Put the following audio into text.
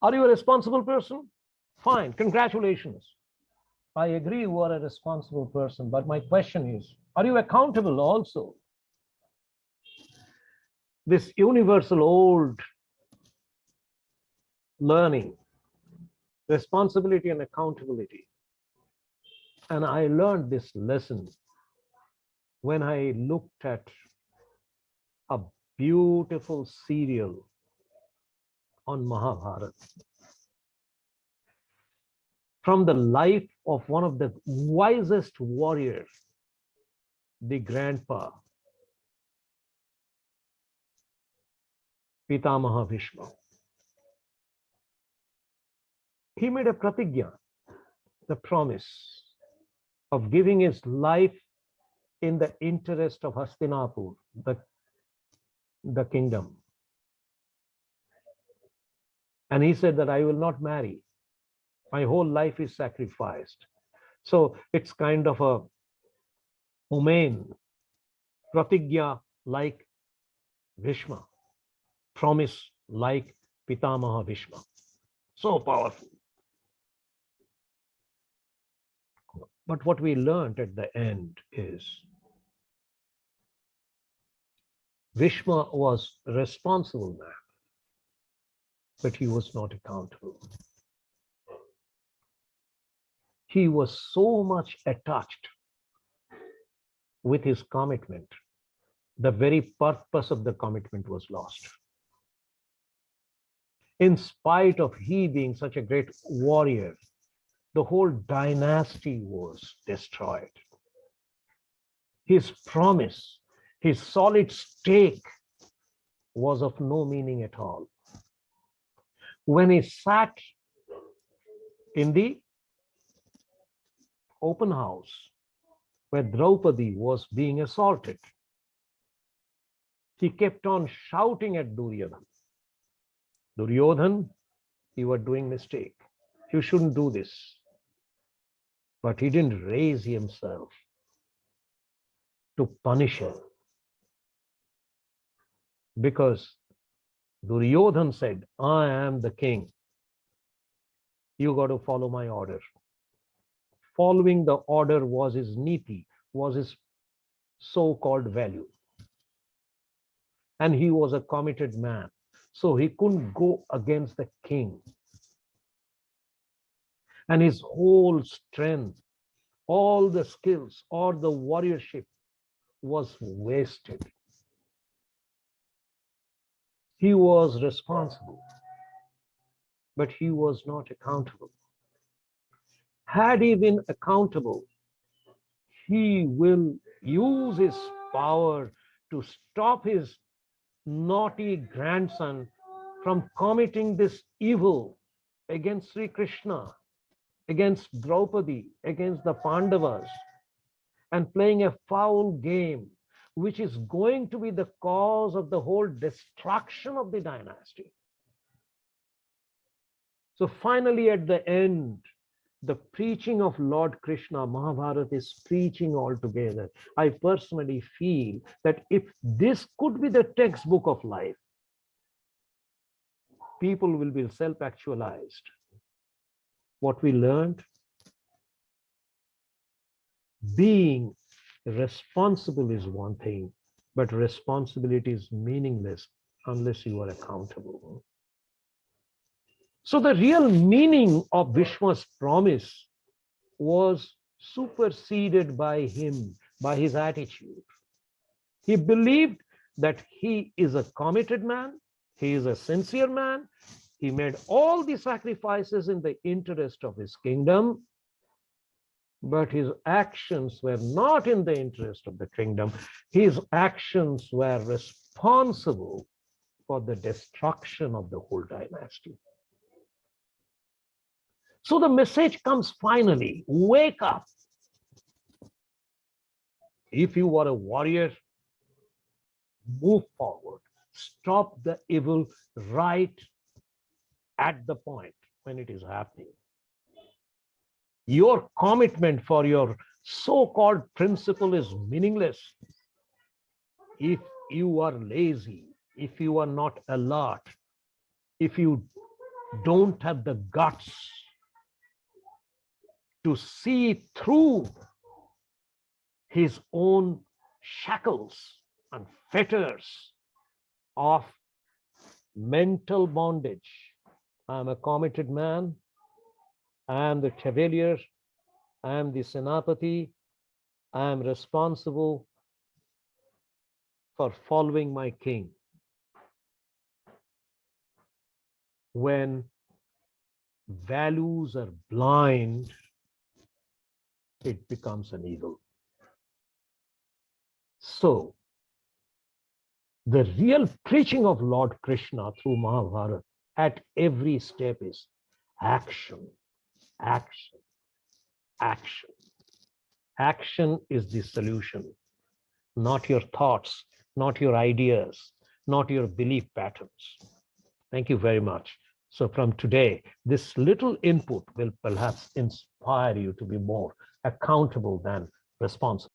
Are you a responsible person? Fine, congratulations. I agree you are a responsible person, but my question is, are you accountable also? This universal old learning, responsibility and accountability. And I learned this lesson when I looked at a beautiful serial on Mahabharat from the life of one of the wisest warriors, the grandpa, Pitamaha Bhishma. He made a pratigya, the promise of giving his life in the interest of Hastinapur, the kingdom. And he said that I will not marry. My whole life is sacrificed. So it's kind of a Umain, pratigya like Bhishma, promise like Pitamaha Bhishma. So powerful. But what we learned at the end is Bhishma was a responsible man, but he was not accountable. He was so much attached with his commitment, the very purpose of the commitment was lost. In spite of he being such a great warrior, the whole dynasty was destroyed. His promise, his solid stake was of no meaning at all. When he sat in the open house where Draupadi was being assaulted, he kept on shouting at Duryodhan. Duryodhan, you are doing mistake. You shouldn't do this. But he didn't raise himself to punish him. Because Duryodhan said, I am the king. You got to follow my order. Following the order was his niti, was his so-called value. And he was a committed man. So he couldn't go against the king. And his whole strength, all the skills, or the warriorship was wasted. He was responsible, but he was not accountable. Had he been accountable, he will use his power to stop his naughty grandson from committing this evil against Srikrishna, against Draupadi, against the Pandavas, and playing a foul game, which is going to be the cause of the whole destruction of the dynasty. So finally, at the end, the preaching of Lord Krishna, Mahabharat is preaching altogether. I personally feel that if this could be the textbook of life, people will be self-actualized. What we learned, being responsible is one thing, but responsibility is meaningless unless you are accountable. So the real meaning of Bhishma's promise was superseded by him, by his attitude. He believed that he is a committed man, he is a sincere man, he made all the sacrifices in the interest of his kingdom, but his actions were not in the interest of the kingdom. His actions were responsible for the destruction of the whole dynasty. So the message comes finally, wake up. If you are a warrior, move forward. Stop the evil right at the point when it is happening. Your commitment for your so-called principle is meaningless if you are lazy, if you are not alert, if you don't have the guts to see through his own shackles and fetters of mental bondage. I am a committed man. I am the cavalier. I am the senapati. I am responsible for following my king. When values are blind, it becomes an evil. So, the real preaching of Lord Krishna through Mahabharat at every step is action, action, action. Action is the solution, not your thoughts, not your ideas, not your belief patterns. Thank you very much. So from today, this little input will perhaps inspire you to be more accountable than responsible.